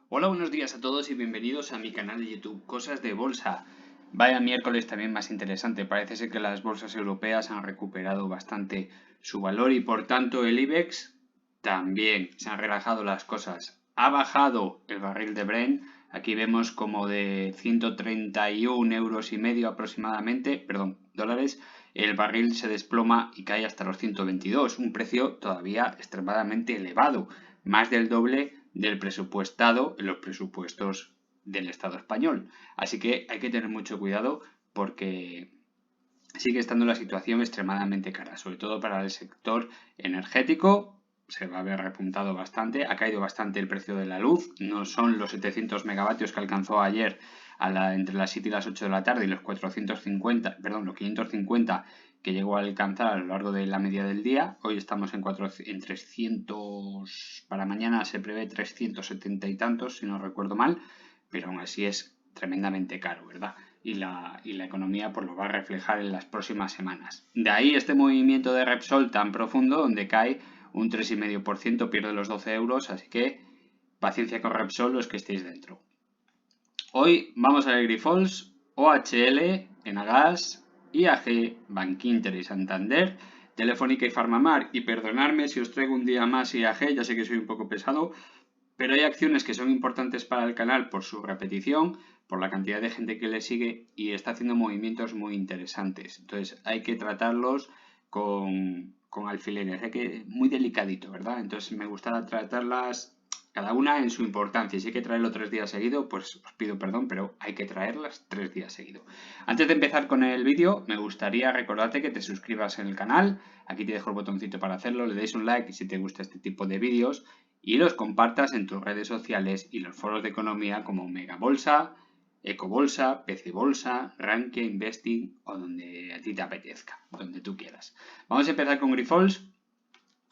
Hola, buenos días a todos y bienvenidos a mi canal de YouTube, Cosas de Bolsa. Vaya miércoles también más interesante. Parece ser que las bolsas europeas han recuperado bastante su valor y por tanto el IBEX también. Se han relajado las cosas. Ha bajado el barril de Brent. Aquí vemos como de 131 euros y medio aproximadamente, perdón, dólares, el barril se desploma y cae hasta los 122, un precio todavía extremadamente elevado, más del doble del presupuestado en los presupuestos del Estado español. Así que hay que tener mucho cuidado porque sigue estando la situación extremadamente cara, sobre todo para el sector energético. Se va a ver repuntado bastante, ha caído bastante el precio de la luz, no son los 700 megavatios que alcanzó ayer entre las 7 y las 8 de la tarde y los 450, perdón, los 550 que llegó a alcanzar a lo largo de la media del día. Hoy estamos en 300, para mañana se prevé 370 y tantos, si no recuerdo mal, pero aún así es tremendamente caro, ¿verdad? Y la economía pues lo va a reflejar en las próximas semanas. De ahí este movimiento de Repsol tan profundo donde cae un 3,5%, pierde los 12 euros, así que paciencia con Repsol los que estéis dentro. Hoy vamos a ver Grifols, OHL, Enagas, IAG, Bankinter y Santander, Telefónica y Farmamar. Y perdonadme si os traigo un día más IAG, ya sé que soy un poco pesado, pero hay acciones que son importantes para el canal por su repetición, por la cantidad de gente que le sigue y está haciendo movimientos muy interesantes. Entonces hay que tratarlos con alfileres, hay que muy delicadito, ¿verdad? Entonces me gusta tratarlas cada una en su importancia. Si hay que traerlo 3 días seguidos, pues os pido perdón, pero hay que traerlas 3 días seguidos. Antes de empezar con el vídeo, me gustaría recordarte que te suscribas en el canal. Aquí te dejo el botoncito para hacerlo, le deis un like si te gusta este tipo de vídeos y los compartas en tus redes sociales y los foros de economía como Megabolsa, Ecobolsa, PC Bolsa, Rankia, Investing o donde a ti te apetezca, donde tú quieras. Vamos a empezar con Grifols.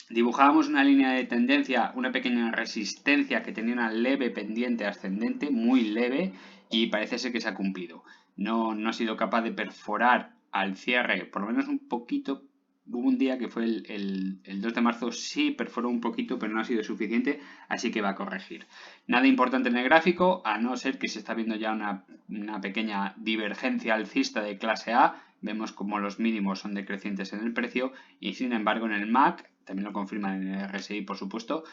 Dibujábamos una línea de tendencia, una pequeña resistencia que tenía una leve pendiente ascendente, muy leve, y parece ser que se ha cumplido. No ha sido capaz de perforar al cierre, por lo menos un poquito. Hubo un día que fue el 2 de marzo, sí perforó un poquito, pero no ha sido suficiente, así que va a corregir. Nada importante en el gráfico, a no ser que se está viendo ya una pequeña divergencia alcista de clase A. Vemos como los mínimos son decrecientes en el precio y sin embargo en el MAC, también lo confirman en el RSI por supuesto,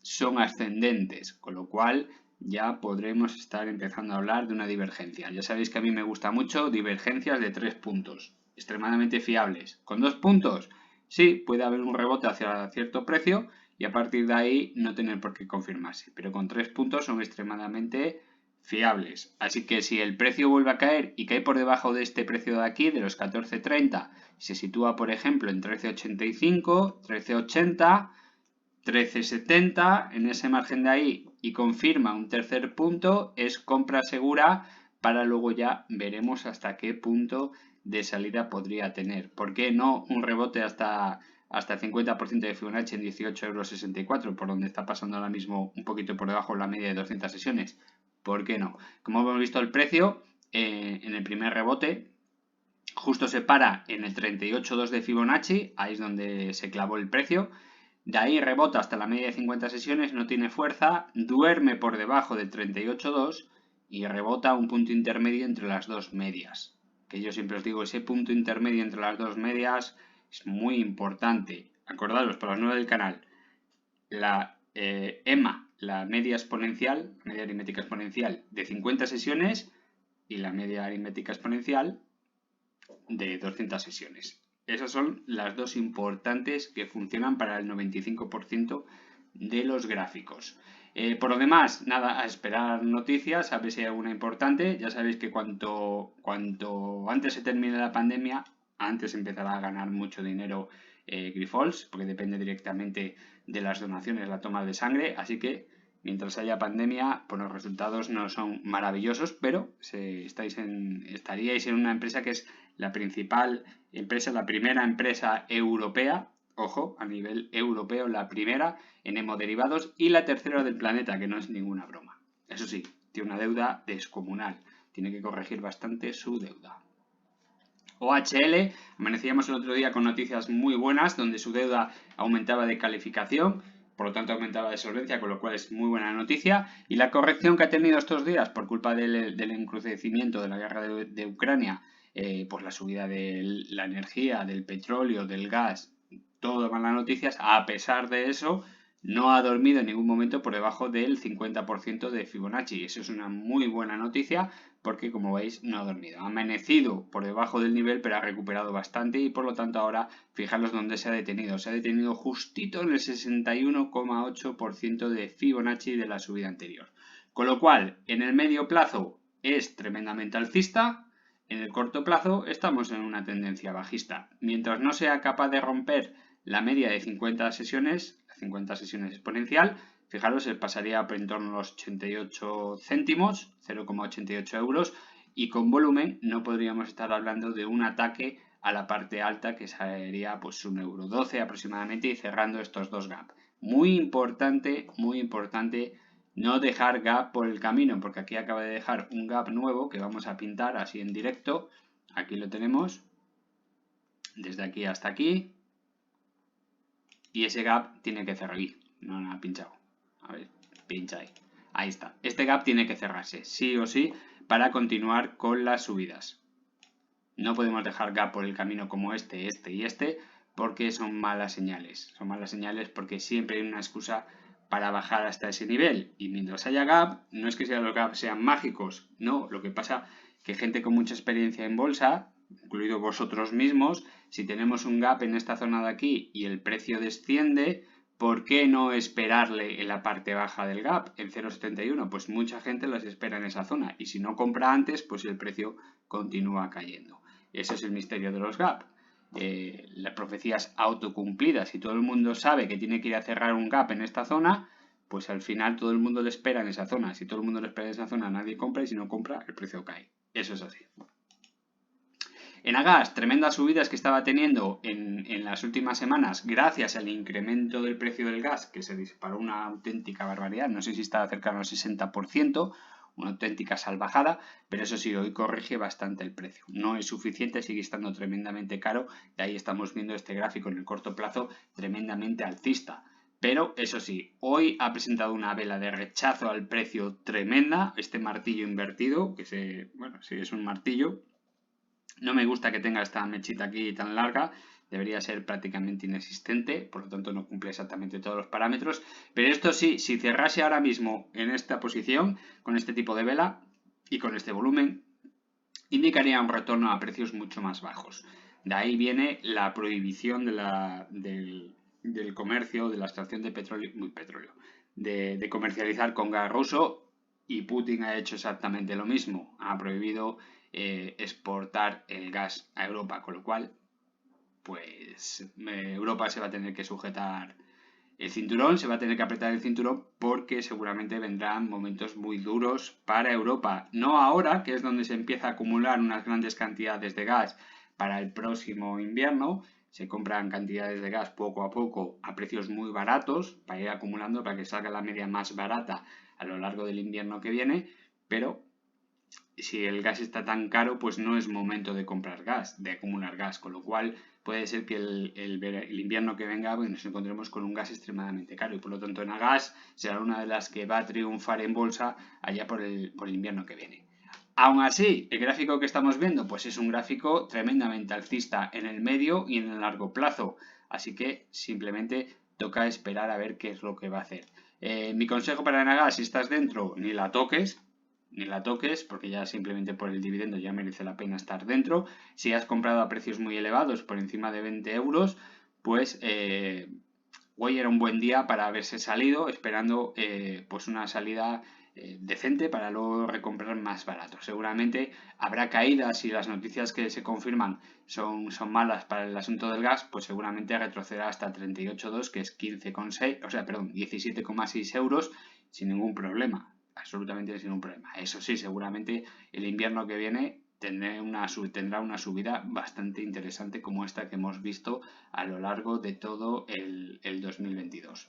son ascendentes, con lo cual ya podremos estar empezando a hablar de una divergencia. Ya sabéis que a mí me gusta mucho divergencias de 3 puntos, extremadamente fiables. Con 2 puntos, sí, puede haber un rebote hacia cierto precio y a partir de ahí no tener por qué confirmarse, pero con 3 puntos son extremadamente fiables. Así que si el precio vuelve a caer y cae por debajo de este precio de aquí, de los 14.30, se sitúa por ejemplo en 13.85, 13.80, 13.70, en ese margen de ahí y confirma un tercer punto, es compra segura para luego ya veremos hasta qué punto de salida podría tener. ¿Por qué no un rebote hasta el 50% de Fibonacci en 18,64 €, por donde está pasando ahora mismo un poquito por debajo de la media de 200 sesiones? ¿Por qué no? Como hemos visto el precio, en el primer rebote, justo se para en el 38,2 de Fibonacci, ahí es donde se clavó el precio. De ahí rebota hasta la media de 50 sesiones, no tiene fuerza, duerme por debajo del 38,2 y rebota un punto intermedio entre las dos medias. Que yo siempre os digo, ese punto intermedio entre las dos medias es muy importante. Acordaros, para los nuevos del canal, la EMA, la media exponencial, media aritmética exponencial de 50 sesiones y la media aritmética exponencial de 200 sesiones. Esas son las dos importantes que funcionan para el 95% de los gráficos. Por lo demás, nada, a esperar noticias, a ver si hay alguna importante. Ya sabéis que cuanto antes se termine la pandemia, antes empezará a ganar mucho dinero Grifols, porque depende directamente de las donaciones, la toma de sangre. Así que mientras haya pandemia, pues los resultados no son maravillosos, pero estaríais en una empresa que es la principal empresa, la primera empresa europea, ojo, a nivel europeo, la primera en hemoderivados y la tercera del planeta, que no es ninguna broma. Eso sí, tiene una deuda descomunal, tiene que corregir bastante su deuda. OHL, amanecíamos el otro día con noticias muy buenas, donde su deuda aumentaba de calificación por lo tanto aumentaba de solvencia, con lo cual es muy buena noticia. Y la corrección que ha tenido estos días por culpa del encrudecimiento de la guerra de Ucrania, pues la subida de la energía, del petróleo, del gas, todo malas noticias. A pesar de eso, no ha dormido en ningún momento por debajo del 50% de Fibonacci. Eso es una muy buena noticia porque, como veis, no ha dormido. Ha amanecido por debajo del nivel, pero ha recuperado bastante y por lo tanto ahora fijaros dónde se ha detenido. Se ha detenido justito en el 61,8% de Fibonacci de la subida anterior. Con lo cual, en el medio plazo es tremendamente alcista. En el corto plazo estamos en una tendencia bajista. Mientras no sea capaz de romper la media de 50 sesiones exponencial, fijaros, se pasaría por en torno a los 88 céntimos, 0,88 euros, y con volumen no podríamos estar hablando de un ataque a la parte alta que sería pues un €1,12 aproximadamente y cerrando estos dos gaps. Muy importante no dejar gap por el camino, porque aquí acaba de dejar un gap nuevo que vamos a pintar así en directo. Aquí lo tenemos, desde aquí hasta aquí. Y ese gap tiene que cerrar aquí. No lo ha pinchado. A ver, pincha ahí. Ahí está. Este gap tiene que cerrarse, sí o sí, para continuar con las subidas. No podemos dejar gap por el camino como este y este, porque son malas señales. Son malas señales porque siempre hay una excusa para bajar hasta ese nivel. Y mientras haya gap, no es que los gaps sean mágicos. No, lo que pasa que gente con mucha experiencia en bolsa, incluido vosotros mismos, si tenemos un gap en esta zona de aquí y el precio desciende, ¿por qué no esperarle en la parte baja del gap, en 0,71? Pues mucha gente las espera en esa zona y si no compra antes, pues el precio continúa cayendo. Ese es el misterio de los gap. Las profecías autocumplidas. Si todo el mundo sabe que tiene que ir a cerrar un gap en esta zona, pues al final todo el mundo le espera en esa zona. Si todo el mundo le espera en esa zona, nadie compra y si no compra, el precio cae. Eso es así. En Agas, tremendas subidas que estaba teniendo en las últimas semanas gracias al incremento del precio del gas, que se disparó una auténtica barbaridad. No sé si estaba cercano al 60%, una auténtica salvajada, pero eso sí, hoy corrige bastante el precio. No es suficiente, sigue estando tremendamente caro. De ahí estamos viendo este gráfico en el corto plazo tremendamente alcista. Pero eso sí, hoy ha presentado una vela de rechazo al precio tremenda, este martillo invertido, que bueno, sí es un martillo. No me gusta que tenga esta mechita aquí tan larga, debería ser prácticamente inexistente, por lo tanto no cumple exactamente todos los parámetros, pero esto sí, si cerrase ahora mismo en esta posición, con este tipo de vela y con este volumen, indicaría un retorno a precios mucho más bajos. De ahí viene la prohibición del comercio, de la extracción de petróleo, de comercializar con gas ruso, y Putin ha hecho exactamente lo mismo, ha prohibido exportar el gas a Europa, con lo cual pues Europa se va a tener que sujetar el cinturón, se va a tener que apretar el cinturón porque seguramente vendrán momentos muy duros para Europa. No ahora, que es donde se empieza a acumular unas grandes cantidades de gas para el próximo invierno. Se compran cantidades de gas poco a poco a precios muy baratos para ir acumulando para que salga la media más barata a lo largo del invierno que viene, pero si el gas está tan caro, pues no es momento de comprar gas, de acumular gas, con lo cual puede ser que el invierno que venga pues nos encontremos con un gas extremadamente caro y por lo tanto Enagas será una de las que va a triunfar en bolsa allá por el invierno que viene. Aún así, el gráfico que estamos viendo pues es un gráfico tremendamente alcista en el medio y en el largo plazo, así que simplemente toca esperar a ver qué es lo que va a hacer. Mi consejo para Enagas, si estás dentro, ni la toques porque ya simplemente por el dividendo ya merece la pena estar dentro. Si has comprado a precios muy elevados, por encima de 20 euros, pues hoy era un buen día para haberse salido, esperando pues una salida decente para luego recomprar más barato. Seguramente habrá caídas y las noticias que se confirman son malas para el asunto del gas, pues seguramente retrocederá hasta 38,2, que es 17,6 euros sin ningún problema. Absolutamente sin ningún problema. Eso sí, seguramente el invierno que viene tendrá una subida bastante interesante como esta que hemos visto a lo largo de todo el 2022.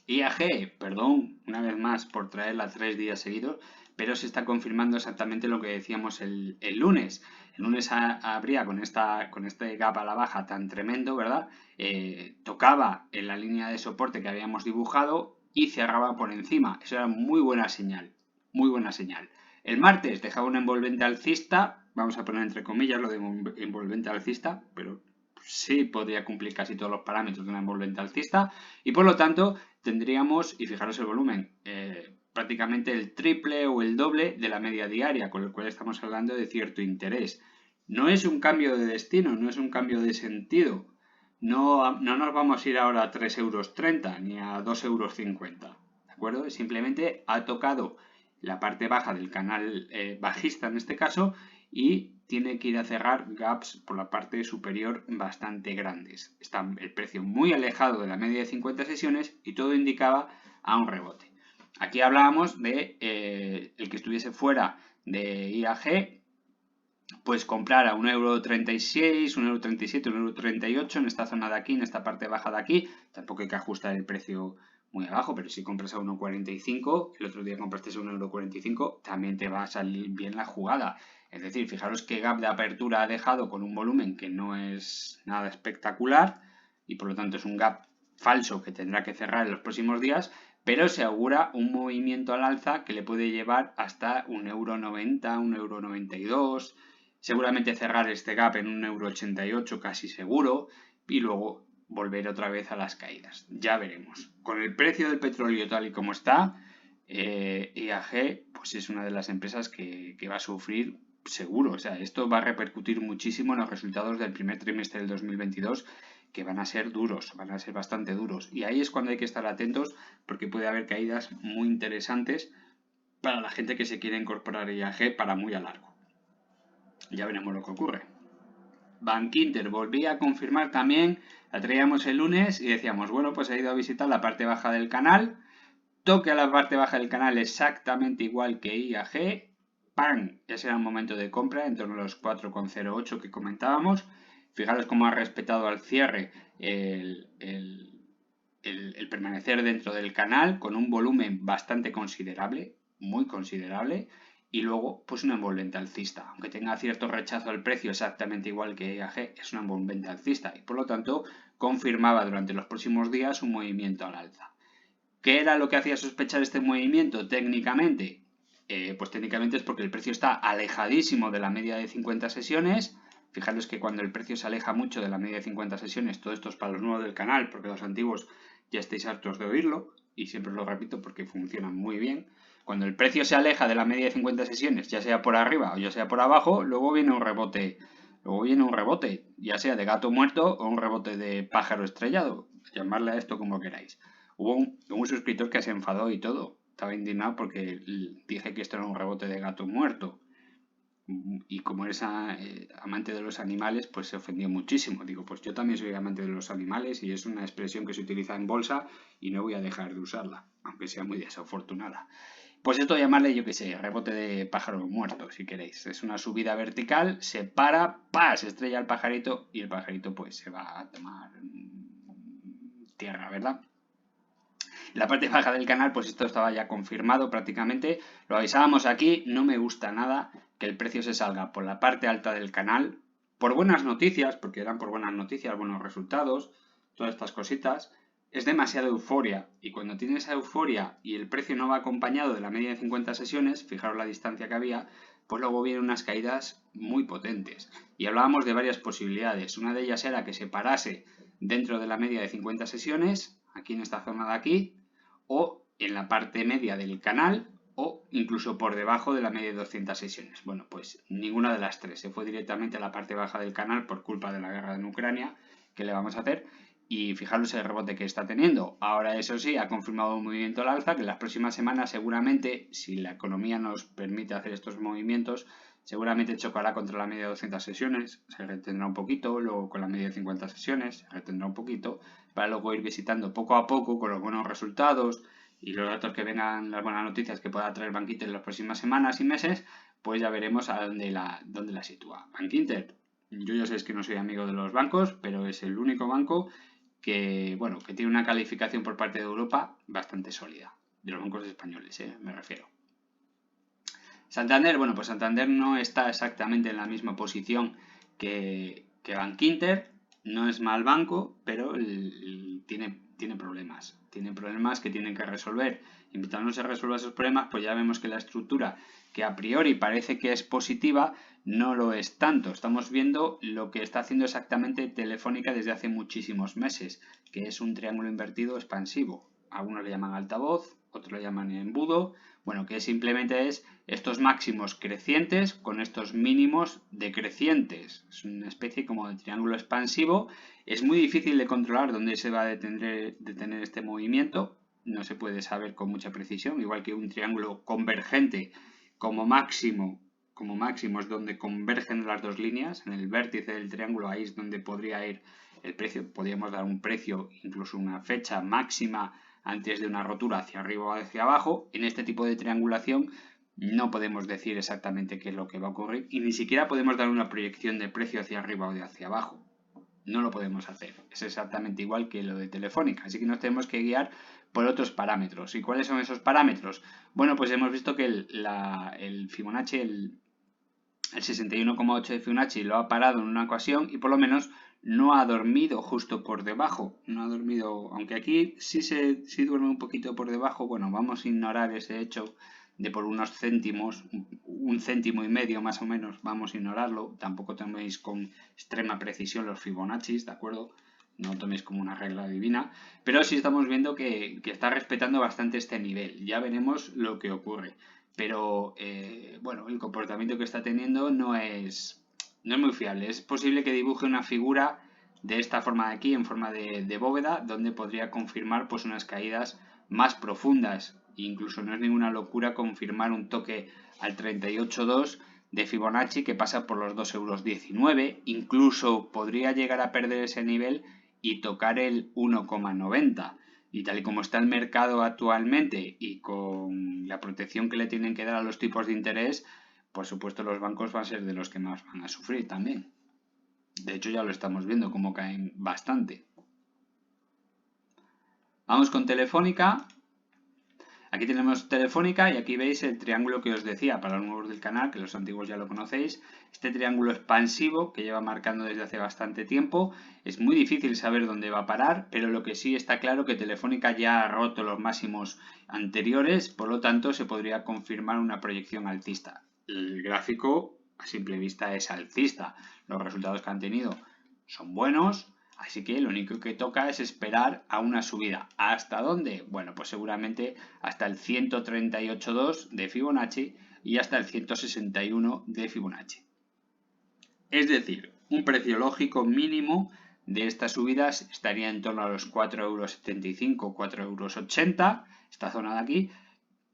IAG, perdón una vez más por traerla 3 días seguidos, pero se está confirmando exactamente lo que decíamos el lunes. El lunes habría con este gap a la baja tan tremendo, ¿verdad? Tocaba en la línea de soporte que habíamos dibujado y cerraba por encima. Eso era muy buena señal, muy buena señal. El martes dejaba un envolvente alcista, vamos a poner entre comillas lo de envolvente alcista, pero sí podría cumplir casi todos los parámetros de una envolvente alcista y por lo tanto tendríamos, y fijaros el volumen, prácticamente el triple o el doble de la media diaria, con lo cual estamos hablando de cierto interés. No es un cambio de destino, no es un cambio de sentido. No nos vamos a ir ahora a 3,30 euros ni a 2,50 euros. ¿De acuerdo? Simplemente ha tocado la parte baja del canal bajista en este caso y tiene que ir a cerrar gaps por la parte superior bastante grandes. Está el precio muy alejado de la media de 50 sesiones y todo indicaba a un rebote. Aquí hablábamos de el que estuviese fuera de IAG, pues comprar a 1,36 €, 1,37 €, 1,38 € en esta zona de aquí, en esta parte baja de aquí. Tampoco hay que ajustar el precio muy abajo, pero si compras a 1,45, el otro día compraste a 1,45 €, también te va a salir bien la jugada. Es decir, fijaros qué gap de apertura ha dejado con un volumen que no es nada espectacular y por lo tanto es un gap falso que tendrá que cerrar en los próximos días, pero se augura un movimiento al alza que le puede llevar hasta 1,90 €, 1,92 €. Seguramente cerrar este gap en 1,88 € casi seguro y luego volver otra vez a las caídas. Ya veremos. Con el precio del petróleo tal y como está, IAG pues es una de las empresas que va a sufrir seguro. O sea, esto va a repercutir muchísimo en los resultados del primer trimestre del 2022, que van a ser duros, van a ser bastante duros. Y ahí es cuando hay que estar atentos porque puede haber caídas muy interesantes para la gente que se quiere incorporar a IAG para muy a largo. Ya veremos lo que ocurre. Bankinter volvía a confirmar también, la traíamos el lunes y decíamos, bueno, pues ha ido a visitar la parte baja del canal, toque a la parte baja del canal exactamente igual que IAG, ¡pam! Ya será un momento de compra en torno a los 4,08 que comentábamos. Fijaros cómo ha respetado al cierre el permanecer dentro del canal con un volumen bastante considerable, muy considerable, y luego pues una envolvente alcista. Aunque tenga cierto rechazo al precio exactamente igual que IAG, es una envolvente alcista y por lo tanto confirmaba durante los próximos días un movimiento al alza. ¿Qué era lo que hacía sospechar este movimiento técnicamente? Pues técnicamente es porque el precio está alejadísimo de la media de 50 sesiones. Fijaros que cuando el precio se aleja mucho de la media de 50 sesiones, todo esto es para los nuevos del canal, porque los antiguos ya estáis hartos de oírlo, y siempre lo repito porque funciona muy bien. Cuando el precio se aleja de la media de 50 sesiones, ya sea por arriba o ya sea por abajo, luego viene un rebote. Luego viene un rebote, ya sea de gato muerto o un rebote de pájaro estrellado. Llamarle a esto como queráis. Hubo un suscriptor que se enfadó y todo. Estaba indignado porque dije que esto era un rebote de gato muerto. Y como eres amante de los animales, pues se ofendió muchísimo. Digo, pues yo también soy amante de los animales y es una expresión que se utiliza en bolsa y no voy a dejar de usarla, aunque sea muy desafortunada. Pues esto llamarle, yo qué sé, rebote de pájaro muerto, si queréis. Es una subida vertical, se para, ¡pah!, se estrella el pajarito y el pajarito pues se va a tomar tierra, ¿verdad? La parte baja del canal, pues esto estaba ya confirmado prácticamente. Lo avisábamos aquí, no me gusta nada que el precio se salga por la parte alta del canal. Por buenas noticias, porque eran por buenas noticias, buenos resultados, todas estas cositas. Es demasiada euforia. Y cuando tiene esa euforia y el precio no va acompañado de la media de 50 sesiones, fijaros la distancia que había, pues luego vienen unas caídas muy potentes. Y hablábamos de varias posibilidades. Una de ellas era que se parase dentro de la media de 50 sesiones, aquí en esta zona de aquí, o en la parte media del canal o incluso por debajo de la media de 200 sesiones. Bueno, pues ninguna de las tres. Se fue directamente a la parte baja del canal por culpa de la guerra en Ucrania. ¿Qué le vamos a hacer? Y fijaros el rebote que está teniendo. Ahora, eso sí, ha confirmado un movimiento al alza que en las próximas semanas seguramente, si la economía nos permite hacer estos movimientos, seguramente chocará contra la media de 200 sesiones, se retendrá un poquito, luego con la media de 50 sesiones se retendrá un poquito, para luego ir visitando poco a poco con los buenos resultados y los datos que vengan, las buenas noticias que pueda traer Bankinter en las próximas semanas y meses, pues ya veremos a dónde la sitúa. Bankinter, yo ya sé que no soy amigo de los bancos, pero es el único banco que, bueno, que tiene una calificación por parte de Europa bastante sólida, de los bancos españoles, me refiero. Santander, bueno, pues Santander no está exactamente en la misma posición que Bankinter, no es mal banco, pero tiene problemas. Tiene problemas que tienen que resolver. Y mientras no se resuelvan esos problemas, pues ya vemos que la estructura, que a priori parece que es positiva, no lo es tanto. Estamos viendo lo que está haciendo exactamente Telefónica desde hace muchísimos meses, que es un triángulo invertido expansivo. Algunos le llaman altavoz, otros le llaman embudo. Bueno, que simplemente es estos máximos crecientes con estos mínimos decrecientes. Es una especie como de triángulo expansivo. Es muy difícil de controlar dónde se va a detener este movimiento. No se puede saber con mucha precisión, igual que un triángulo convergente como máximo es donde convergen las dos líneas. En el vértice del triángulo ahí es donde podría ir el precio. Podríamos dar un precio, incluso una fecha máxima antes de una rotura hacia arriba o hacia abajo. En este tipo de triangulación no podemos decir exactamente qué es lo que va a ocurrir y ni siquiera podemos dar una proyección de precio hacia arriba o de hacia abajo. No lo podemos hacer. Es exactamente igual que lo de Telefónica. Así que nos tenemos que guiar por otros parámetros. ¿Y cuáles son esos parámetros? Bueno, pues hemos visto que el Fibonacci, el 61,8 de Fibonacci lo ha parado en una ocasión y por lo menos no ha dormido justo por debajo. No ha dormido, aunque aquí sí duerme un poquito por debajo. Bueno, vamos a ignorar ese hecho de por unos céntimos, 1,5 céntimos más o menos, vamos a ignorarlo. Tampoco toméis con extrema precisión los Fibonaccis, ¿de acuerdo? No toméis como una regla divina, pero sí estamos viendo que está respetando bastante este nivel. Ya veremos lo que ocurre. Pero bueno, el comportamiento que está teniendo no es muy fiable. Es posible que dibuje una figura de esta forma de aquí, en forma de bóveda, donde podría confirmar pues unas caídas más profundas. Incluso no es ninguna locura confirmar un toque al 38,2 de Fibonacci que pasa por los 2,19 €. Incluso podría llegar a perder ese nivel y tocar el 1,90. Y tal y como está el mercado actualmente y con la protección que le tienen que dar a los tipos de interés, por supuesto los bancos van a ser de los que más van a sufrir también. De hecho ya lo estamos viendo como caen bastante. Vamos con Telefónica. Aquí tenemos Telefónica y aquí veis el triángulo que os decía para los nuevos del canal, que los antiguos ya lo conocéis. Este triángulo expansivo que lleva marcando desde hace bastante tiempo. Es muy difícil saber dónde va a parar, pero lo que sí está claro que Telefónica ya ha roto los máximos anteriores, por lo tanto se podría confirmar una proyección alcista. El gráfico a simple vista es alcista. Los resultados que han tenido son buenos. Así que lo único que toca es esperar a una subida. ¿Hasta dónde? Bueno, pues seguramente hasta el 138,2 de Fibonacci y hasta el 161 de Fibonacci. Es decir, un precio lógico mínimo de estas subidas estaría en torno a los 4,75 €, 4,80 €, esta zona de aquí,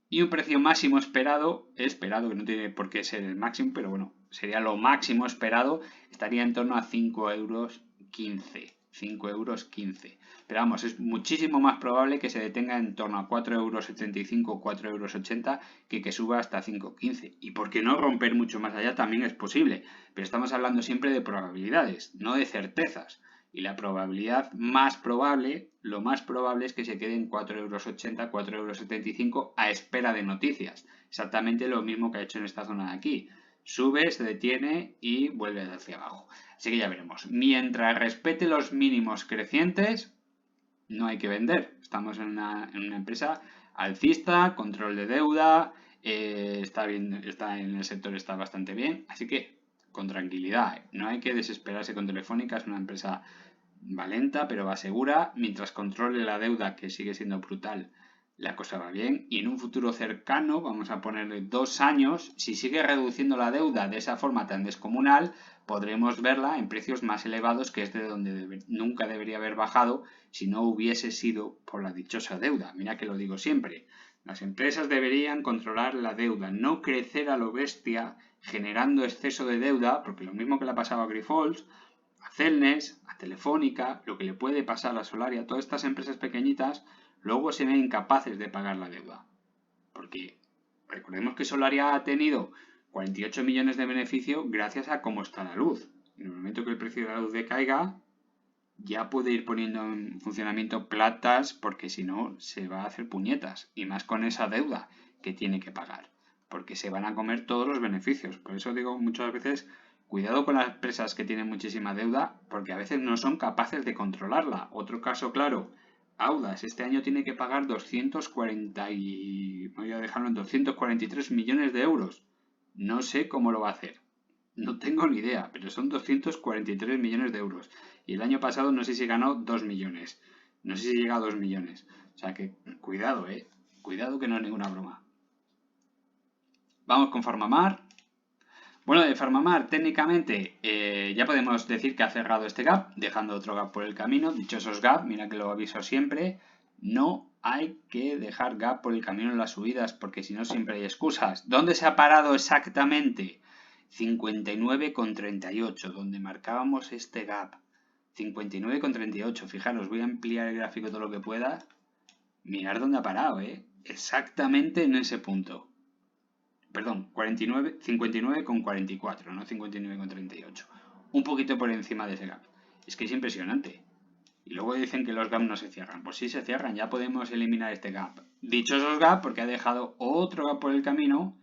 y un precio máximo esperado que no tiene por qué ser el máximo, pero bueno, sería lo máximo esperado, estaría en torno a 5,15 €. Pero vamos, es muchísimo más probable que se detenga en torno a 4,75 €, 4,80 € que suba hasta 5,15. Y por qué no romper mucho más allá también es posible. Pero estamos hablando siempre de probabilidades, no de certezas. Y la probabilidad más probable, lo más probable es que se quede en 4,80 €, 4,75 € a espera de noticias. Exactamente lo mismo que ha hecho en esta zona de aquí. Sube, se detiene y vuelve hacia abajo. Así que ya veremos. Mientras respete los mínimos crecientes, no hay que vender. Estamos en una empresa alcista, control de deuda, está bien, en el sector está bastante bien. Así que con tranquilidad. No hay que desesperarse con Telefónica. Es una empresa va lenta, pero va segura. Mientras controle la deuda, que sigue siendo brutal, la cosa va bien. Y en un futuro cercano, vamos a ponerle 2 años, si sigue reduciendo la deuda de esa forma tan descomunal, podremos verla en precios más elevados, que es de donde nunca debería haber bajado si no hubiese sido por la dichosa deuda. Mira que lo digo siempre. Las empresas deberían controlar la deuda, no crecer a lo bestia generando exceso de deuda, porque lo mismo que le ha pasado a Grifols, a Celnes, a Telefónica, lo que le puede pasar a Solaria, todas estas empresas pequeñitas, luego se ven incapaces de pagar la deuda. Porque recordemos que Solaria ha tenido 48 millones de beneficio gracias a cómo está la luz. En el momento que el precio de la luz decaiga, ya puede ir poniendo en funcionamiento plantas porque si no se va a hacer puñetas. Y más con esa deuda que tiene que pagar. porque se van a comer todos los beneficios. Por eso digo muchas veces, cuidado con las empresas que tienen muchísima deuda, porque a veces no son capaces de controlarla. Otro caso claro, Audax este año tiene que pagar 243 millones de euros. No sé cómo lo va a hacer. No tengo ni idea, pero son 243 millones de euros. Y el año pasado no sé si ganó 2 millones. No sé si llega a 2 millones. O sea que cuidado, Cuidado que no es ninguna broma. Vamos con Farmamar. Bueno, de Farmamar técnicamente ya podemos decir que ha cerrado este gap, dejando otro gap por el camino. Dichosos gap, mira que lo aviso siempre. No hay que dejar gap por el camino en las subidas, porque si no siempre hay excusas. ¿Dónde se ha parado exactamente? 59,38, donde marcábamos este gap. 59,38, fijaros, voy a ampliar el gráfico todo lo que pueda. Mirad dónde ha parado, exactamente en ese punto. Perdón, 59,44, no 59,38. Un poquito por encima de ese gap. Es que es impresionante. Y luego dicen que los gaps no se cierran. Pues sí se cierran, ya podemos eliminar este gap. Dichosos gap porque ha dejado otro gap por el camino.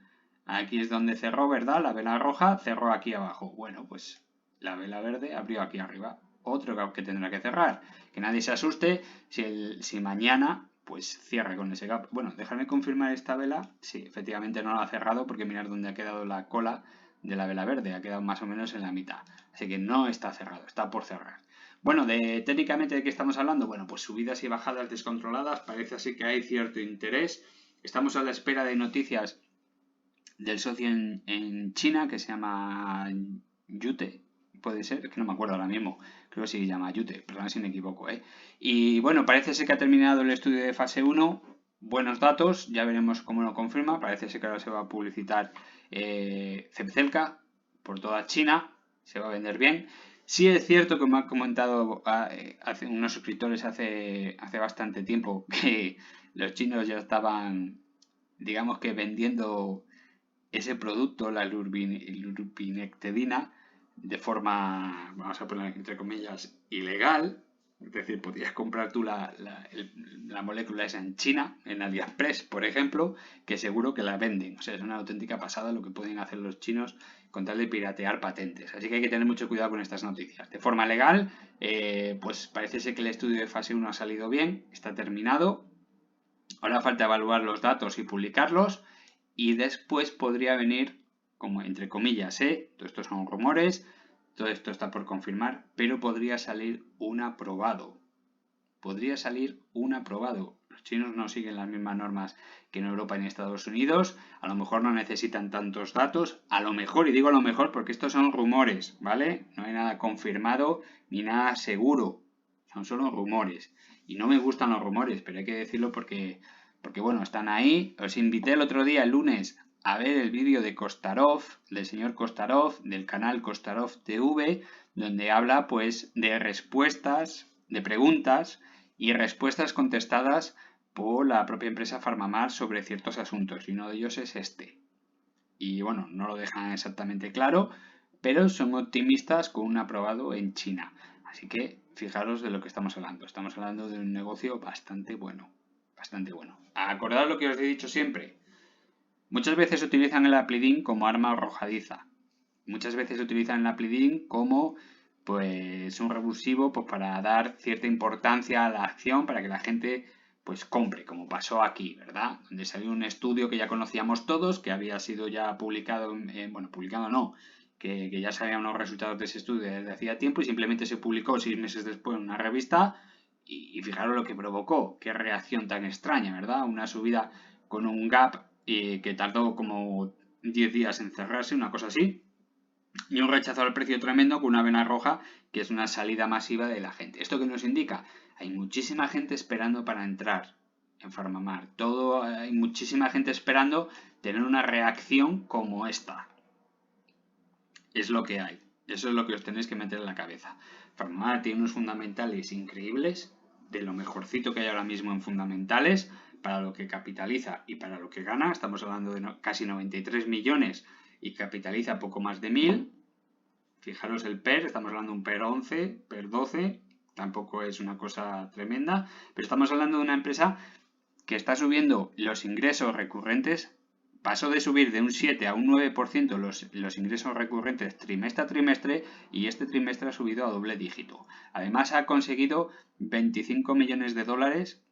Aquí es donde cerró, ¿verdad? La vela roja cerró aquí abajo. Bueno, pues la vela verde abrió aquí arriba. Otro gap que tendrá que cerrar. Que nadie se asuste si mañana pues cierra con ese gap. Bueno, déjame confirmar esta vela. Sí, efectivamente no la ha cerrado porque mirad dónde ha quedado la cola de la vela verde. Ha quedado más o menos en la mitad. Así que no está cerrado, está por cerrar. Bueno, técnicamente ¿de qué estamos hablando? Bueno, pues subidas y bajadas descontroladas. Parece así que hay cierto interés. Estamos a la espera de noticias del socio en China que se llama Yute. Puede ser, es que no me acuerdo ahora mismo. Creo que sí se llama Yute, perdón si me equivoco, Y bueno, parece ser que ha terminado el estudio de fase 1. Buenos datos, ya veremos cómo lo confirma. Parece ser que ahora se va a publicitar Zepzelca por toda China. Se va a vender bien. Sí es cierto que me han comentado hace unos suscriptores hace bastante tiempo que los chinos ya estaban, digamos que vendiendo ese producto, la lurpinectedina, de forma, vamos a poner entre comillas, ilegal. Es decir, podrías comprar tú la molécula esa en China, en AliExpress, por ejemplo, que seguro que la venden. O sea, es una auténtica pasada lo que pueden hacer los chinos con tal de piratear patentes. Así que hay que tener mucho cuidado con estas noticias. De forma legal, pues parece ser que el estudio de fase 1 ha salido bien, está terminado. Ahora falta evaluar los datos y publicarlos. Y después podría venir, como entre comillas, todo esto son rumores, todo esto está por confirmar, pero podría salir un aprobado. Podría salir un aprobado. Los chinos no siguen las mismas normas que en Europa y en Estados Unidos. A lo mejor no necesitan tantos datos. A lo mejor, y digo a lo mejor porque estos son rumores, ¿vale? No hay nada confirmado ni nada seguro. Son solo rumores. Y no me gustan los rumores, pero hay que decirlo porque bueno, están ahí. Os invité el otro día, el lunes, a ver el vídeo de Kostarov, del señor Kostarov, del canal Kostarov TV, donde habla pues de respuestas, de preguntas y respuestas contestadas por la propia empresa Farmamar sobre ciertos asuntos, y uno de ellos es este. Y bueno, no lo dejan exactamente claro, pero son optimistas con un aprobado en China. Así que fijaros de lo que estamos hablando. Estamos hablando de un negocio bastante bueno. Bastante bueno. Acordad lo que os he dicho siempre. Muchas veces utilizan el Aplidin como arma arrojadiza. Muchas veces utilizan el Aplidin como pues un revulsivo pues, para dar cierta importancia a la acción para que la gente pues compre, como pasó aquí, ¿verdad? Donde salió un estudio que ya conocíamos todos, que había sido ya publicado, bueno, publicado no, que ya sabían los resultados de ese estudio desde hacía tiempo y simplemente se publicó 6 meses después en una revista. Y fijaros lo que provocó, qué reacción tan extraña, ¿verdad? Una subida con un gap que tardó como 10 días en cerrarse, una cosa así, y un rechazo al precio tremendo con una vena roja, que es una salida masiva de la gente. ¿Esto qué nos indica? Hay muchísima gente esperando para entrar en Farmamar. Hay muchísima gente esperando tener una reacción como esta. Es lo que hay. Eso es lo que os tenéis que meter en la cabeza. Farmamar tiene unos fundamentales increíbles, de lo mejorcito que hay ahora mismo en fundamentales, para lo que capitaliza y para lo que gana. Estamos hablando de casi 93 millones y capitaliza poco más de 1000. Fijaros el PER, estamos hablando de un PER 11, PER 12, tampoco es una cosa tremenda, pero estamos hablando de una empresa que está subiendo los ingresos recurrentes pasó de subir de un 7 a un 9% los ingresos recurrentes trimestre a trimestre y este trimestre ha subido a doble dígito. Además ha conseguido 25 millones de dólares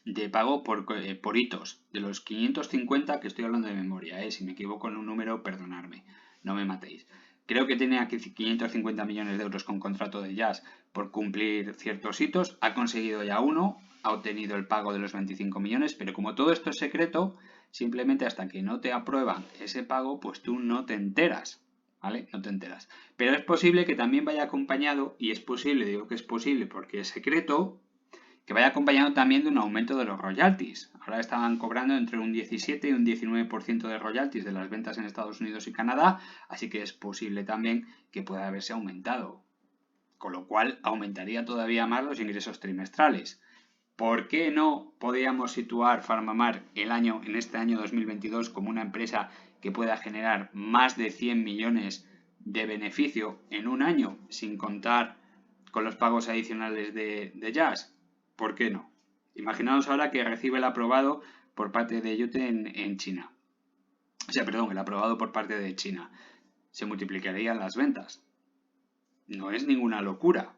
de pago por hitos. De los 550, que estoy hablando de memoria, si me equivoco en un número, perdonadme, no me matéis. Creo que tiene aquí 550 millones de euros con contrato de jazz por cumplir ciertos hitos. Ha conseguido ya uno, ha obtenido el pago de los 25 millones, pero como todo esto es secreto, simplemente hasta que no te aprueban ese pago, pues tú no te enteras, ¿vale? No te enteras. Pero es posible que también vaya acompañado, y es posible, digo que es posible porque es secreto, que vaya acompañado también de un aumento de los royalties. Ahora estaban cobrando entre un 17 y un 19% de royalties de las ventas en Estados Unidos y Canadá, así que es posible también que pueda haberse aumentado, con lo cual aumentaría todavía más los ingresos trimestrales. ¿Por qué no podríamos situar PharmaMar en este año 2022 como una empresa que pueda generar más de 100 millones de beneficio en un año, sin contar con los pagos adicionales de jazz? ¿Por qué no? Imaginaos ahora que recibe el aprobado por parte de Yute en China. O sea, perdón, el aprobado por parte de China. Se multiplicarían las ventas. No es ninguna locura.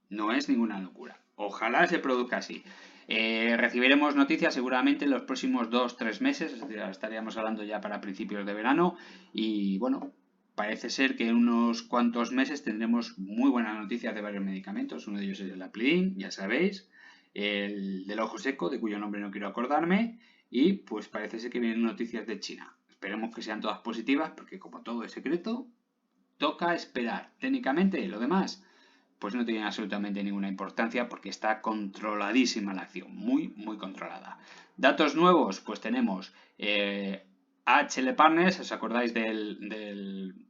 No es ninguna locura. Ojalá se produzca así. Recibiremos noticias seguramente en los próximos 2-3 meses, es decir, estaríamos hablando ya para principios de verano y bueno, parece ser que en unos cuantos meses tendremos muy buenas noticias de varios medicamentos. Uno de ellos es el Aplidin, ya sabéis, el del ojo seco, de cuyo nombre no quiero acordarme, y pues parece ser que vienen noticias de China. Esperemos que sean todas positivas porque como todo es secreto, toca esperar. Técnicamente, lo demás pues no tiene absolutamente ninguna importancia porque está controladísima la acción, muy, muy controlada. Datos nuevos, pues tenemos HL Partners, ¿os acordáis del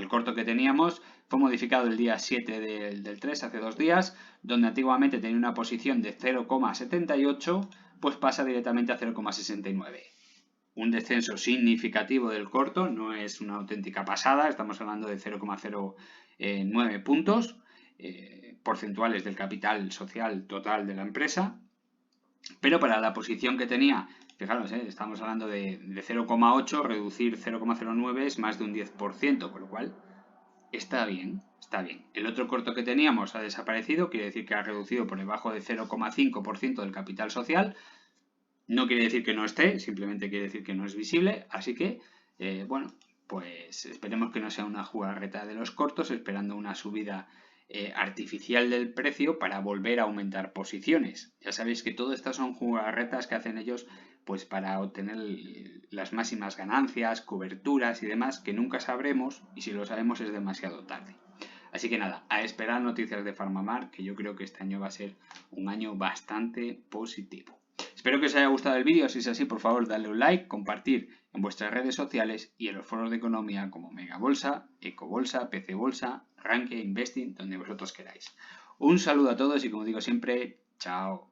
corto que teníamos? Fue modificado el día 7 del 3, hace 2 días, donde antiguamente tenía una posición de 0,78, pues pasa directamente a 0,69. Un descenso significativo del corto, no es una auténtica pasada, estamos hablando de 0,09 puntos porcentuales del capital social total de la empresa, pero para la posición que tenía, fijaros, estamos hablando de 0,8, reducir 0,09 es más de un 10%, con lo cual está bien, está bien. El otro corto que teníamos ha desaparecido, quiere decir que ha reducido por debajo de 0,5% del capital social. No quiere decir que no esté, simplemente quiere decir que no es visible, así que, bueno, pues esperemos que no sea una jugarreta de los cortos, esperando una subida artificial del precio para volver a aumentar posiciones. Ya sabéis que todo estas son jugarretas que hacen ellos pues para obtener las máximas ganancias, coberturas y demás que nunca sabremos y si lo sabemos es demasiado tarde. Así que nada, a esperar noticias de PharmaMar, que yo creo que este año va a ser un año bastante positivo. Espero que os haya gustado el vídeo, si es así por favor dadle un like, compartir en vuestras redes sociales y en los foros de economía como Megabolsa, Ecobolsa, PC Bolsa, Rankia, Investing, donde vosotros queráis. Un saludo a todos y como digo siempre, chao.